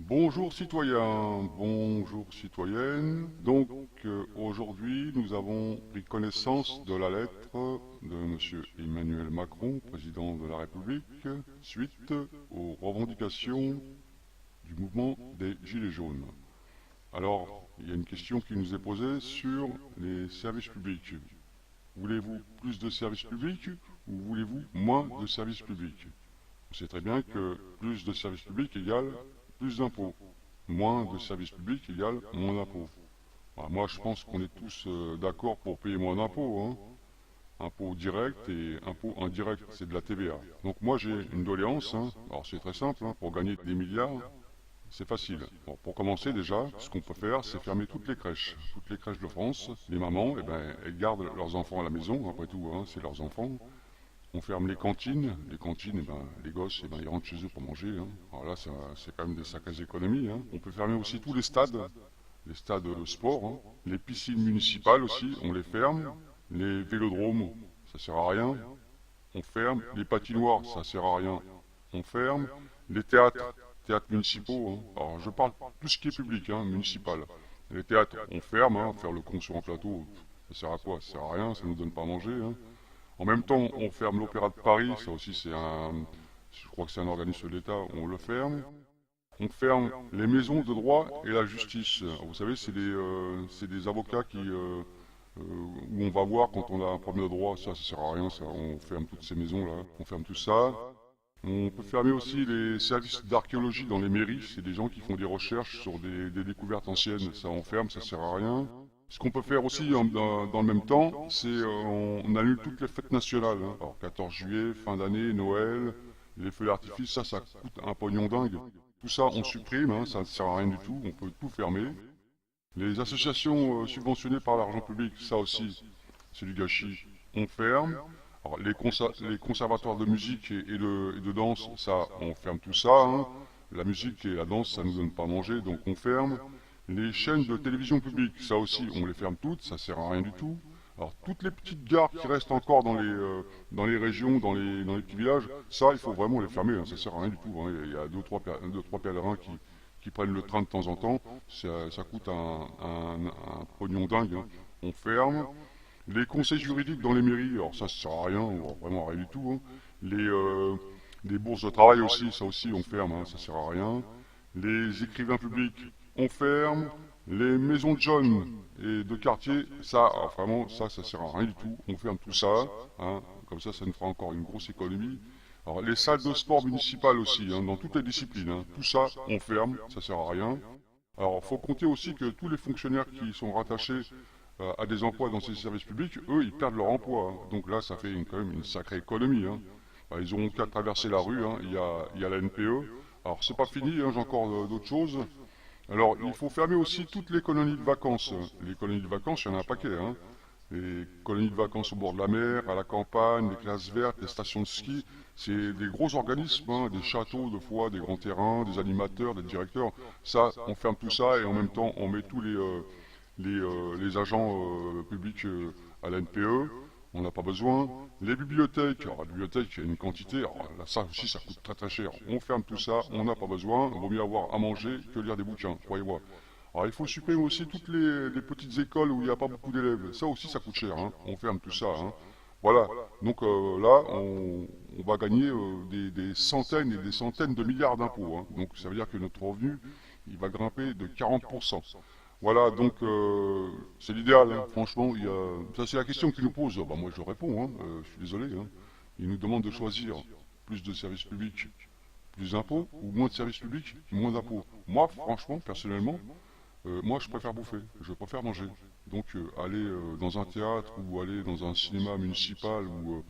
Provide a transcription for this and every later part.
Bonjour citoyens, bonjour citoyennes. Donc aujourd'hui nous avons pris connaissance de la lettre de Monsieur Emmanuel Macron, président de la République, suite aux revendications du mouvement des Gilets jaunes. Alors, il y a une question qui nous est posée sur les services publics. Voulez-vous plus de services publics ou voulez-vous moins de services publics? On sait très bien que plus de services publics égale plus d'impôts. Moins de services publics égale moins d'impôts. Bah, moi, je pense qu'on est tous d'accord pour payer moins d'impôts. Impôts directs et impôts indirects, c'est de la TVA. Donc moi, j'ai une doléance. Alors c'est très simple, pour gagner des milliards, c'est facile. Bon, pour commencer déjà, ce qu'on peut faire, c'est fermer toutes les crèches. Toutes les crèches de France, les mamans, eh ben, elles gardent leurs enfants à la maison, après tout, c'est leurs enfants. On ferme les cantines. Les cantines, eh ben, les gosses, eh ben, ils rentrent chez eux pour manger. Alors là, c'est quand même des sacrées économies. On peut fermer aussi tous les stades de sport. Les piscines municipales aussi, on les ferme. Les vélodromes, ça sert à rien. On ferme. Les patinoires, ça sert à rien. On ferme. Les théâtres municipaux. Alors je parle de tout ce qui est public, municipal. Les théâtres, on ferme. Faire le con sur un plateau, ça sert à quoi? Ça sert à rien, ça nous donne pas à manger. En même temps, on ferme l'Opéra de Paris, ça aussi je crois que c'est un organisme de l'État, on le ferme. On ferme les maisons de droit et la justice. Vous savez, c'est des avocats où on va voir quand on a un problème de droit, ça sert à rien, ça, on ferme toutes ces maisons-là, on ferme tout ça. On peut fermer aussi les services d'archéologie dans les mairies, c'est des gens qui font des recherches sur des découvertes anciennes, ça on ferme, ça sert à rien. Ce qu'on peut faire aussi dans le même temps, c'est on annule toutes les fêtes nationales. Alors 14 juillet, fin d'année, Noël, les feux d'artifice, ça coûte un pognon dingue. Tout ça on supprime, ça ne sert à rien du tout, on peut tout fermer. Les associations subventionnées par l'argent public, ça aussi, c'est du gâchis, on ferme. Alors, les conservatoires de musique et de danse, ça, on ferme tout ça. La musique et la danse, ça nous donne pas à manger, donc on ferme. Les chaînes de télévision publique, ça aussi, on les ferme toutes, ça sert à rien du tout. Alors, toutes les petites gares qui restent encore dans les régions, dans les petits villages, ça, il faut vraiment les fermer, ça sert à rien du tout. Il y a deux, trois pèlerins qui prennent le train de temps en temps, ça coûte un pognon dingue. On ferme. Les conseils juridiques dans les mairies, alors ça sert à rien, vraiment à rien du tout. Les bourses de travail aussi, ça aussi on ferme, ça sert à rien. Les écrivains publics, on ferme. Les maisons de jeunes et de quartier, ça, vraiment, ça sert à rien du tout. On ferme tout ça, comme ça nous fera encore une grosse économie. Alors les salles de sport municipales aussi, dans toutes les disciplines, tout ça, on ferme, ça sert à rien. Alors, il faut compter aussi que tous les fonctionnaires qui sont rattachés à des emplois dans ces services publics, eux, ils perdent leur emploi. Donc là, ça fait quand même une sacrée économie. Bah, ils auront qu'à traverser la rue, il y a la NPE. Alors, c'est pas fini, j'ai encore d'autres choses. Alors, il faut fermer aussi toutes les colonies de vacances. Les colonies de vacances, il y en a un paquet. Les colonies de vacances au bord de la mer, à la campagne, les classes vertes, les stations de ski, c'est des gros organismes, des châteaux de fois, des grands terrains, des animateurs, des directeurs. Ça, on ferme tout ça et en même temps, on met tous les agents publics à la NPE. On n'a pas besoin. Les bibliothèques, alors la bibliothèque, il y a une quantité, alors là, ça aussi, ça coûte très très cher. On ferme tout ça, on n'a pas besoin. Il vaut mieux avoir à manger que lire des bouquins, croyez-moi. Alors il faut supprimer aussi toutes les petites écoles où il n'y a pas beaucoup d'élèves. Ça aussi, ça coûte cher. On ferme tout ça. Voilà. Donc là, on va gagner des centaines et des centaines de milliards d'impôts. Donc ça veut dire que notre revenu, il va grimper de 40%. Voilà, donc c'est l'idéal, franchement. Ça, c'est la question qu'ils nous posent. Bah, moi, je réponds, je suis désolé. Ils nous demandent de choisir plus de services publics, plus d'impôts, ou moins de services publics, moins d'impôts. Moi, franchement, personnellement, moi, je préfère bouffer, je préfère manger. Donc, aller dans un théâtre ou aller dans un cinéma municipal ou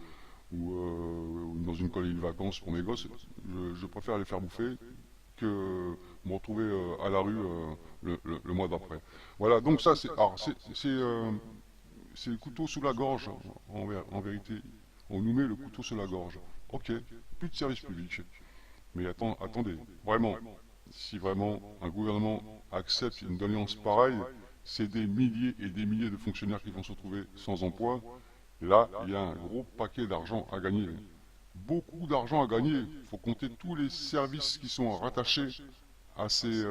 dans une colonie de vacances pour mes gosses, je préfère les faire bouffer que me retrouver à la rue le mois d'après. Voilà, donc ça, c'est le couteau sous la gorge, en vérité. On nous met le couteau sous la gorge. Ok, plus de service public. Mais attendez, vraiment, si vraiment un gouvernement accepte une doléance pareille, c'est des milliers et des milliers de fonctionnaires qui vont se retrouver sans emploi. Là, il y a un gros paquet d'argent à gagner. Beaucoup d'argent à gagner. Il faut compter tous les services qui sont rattachés à ces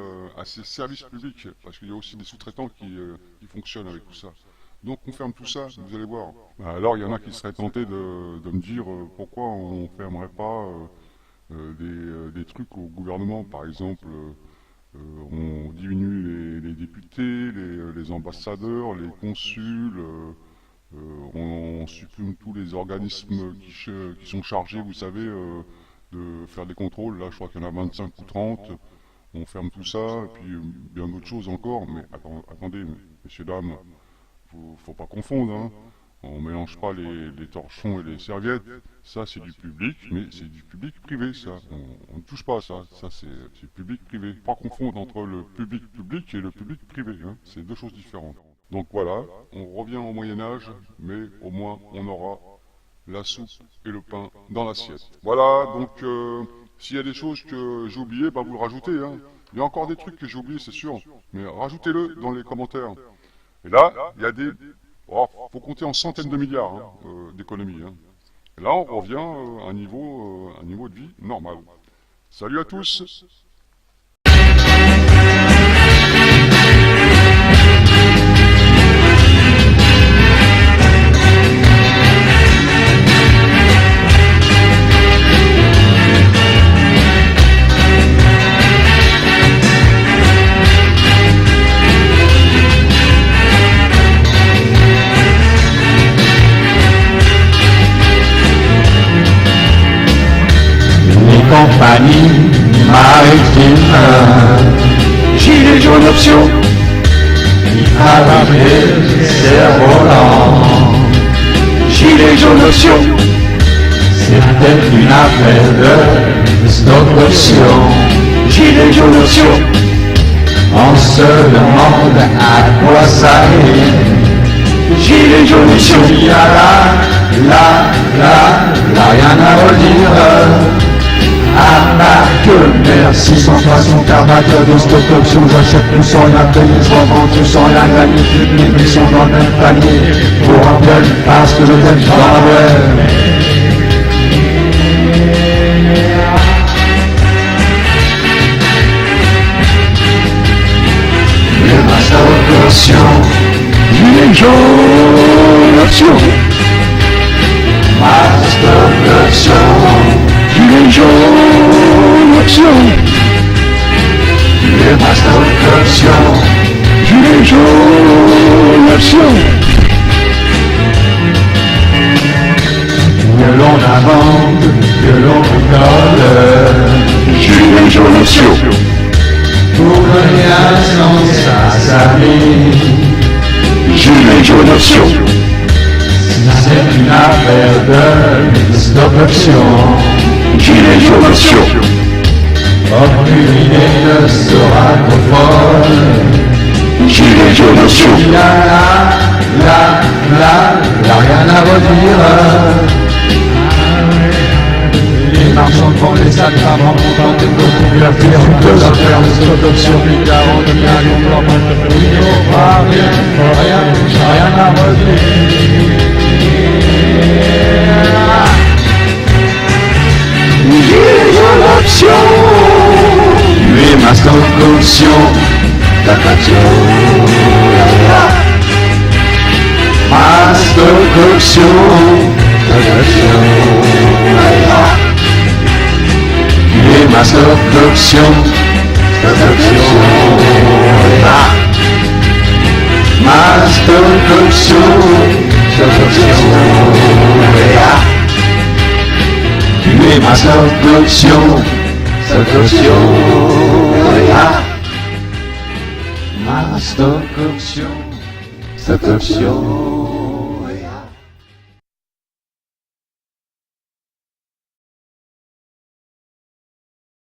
services publics, parce qu'il y a aussi des sous-traitants qui fonctionnent avec tout ça. Donc on ferme tout ça, vous allez voir. Bah, alors il y en a qui seraient tentés de me dire pourquoi on ne fermerait pas des trucs au gouvernement, par exemple on diminue les députés, les ambassadeurs, les consuls, on supprime tous les organismes qui sont chargés, vous savez, de faire des contrôles. Là je crois qu'il y en a 25 ou 30. On ferme tout ça, et puis bien d'autres choses encore, mais attendez, messieurs, dames, faut pas confondre, hein. On mélange pas les torchons et les serviettes, ça c'est du public, mais c'est du public privé, ça. On ne touche pas à ça, ça c'est public privé. Pas confondre entre le public public et le public privé, hein. C'est deux choses différentes. Donc voilà, on revient au Moyen-Âge, mais au moins on aura la soupe et le pain dans l'assiette. Voilà, donc s'il y a des choses que j'ai oubliées, bah vous le rajoutez, hein. Il y a encore des trucs que j'ai oubliés, c'est sûr, mais rajoutez-le dans les commentaires. Et là, il y a des... Oh, faut compter en centaines de milliards d'économies. Hein. Et là, on revient à un niveau de vie normal. Salut à tous! Compagnie maritime, gilet jaune option, arrivé, cerf-volant, gilet jaune option, c'était une affaire de stock option, gilet jaune option, on se demande à quoi ça est, gilet jaune option, il y a là, rien à redire. Ah bah que merci, sans façon carbateur de stock option, j'achète tout sans rien payer, je revends tout sans rien gagner, toutes mes prix sont dans le même panier, pour rappel, parce que je t'aime dans la web. Le master option, gilet jaune option, master option. Gilet jaune option, les master option, gilet jaune option. Que l'on invente, que l'on rigole, gilet jaune option. Pour rien sans sa famille, gilet jaune option. C'est une affaire de stock option. Gilet jaune option. Aucune idée ne sera trop folle. Gilet jaune option. Il y a là, rien à redire. Les marchands devant les sacs avant content de trouver la fuir. Deux affaires de stock option. Les garants de bien il n'y aura rien à redire. Gilet jaune option, lui ma stock option, d'acception, ma stock option, d'acception, lui ma stock option, d'acception, ma stock option, d'acception. Tu es ma stock option, ma stock option,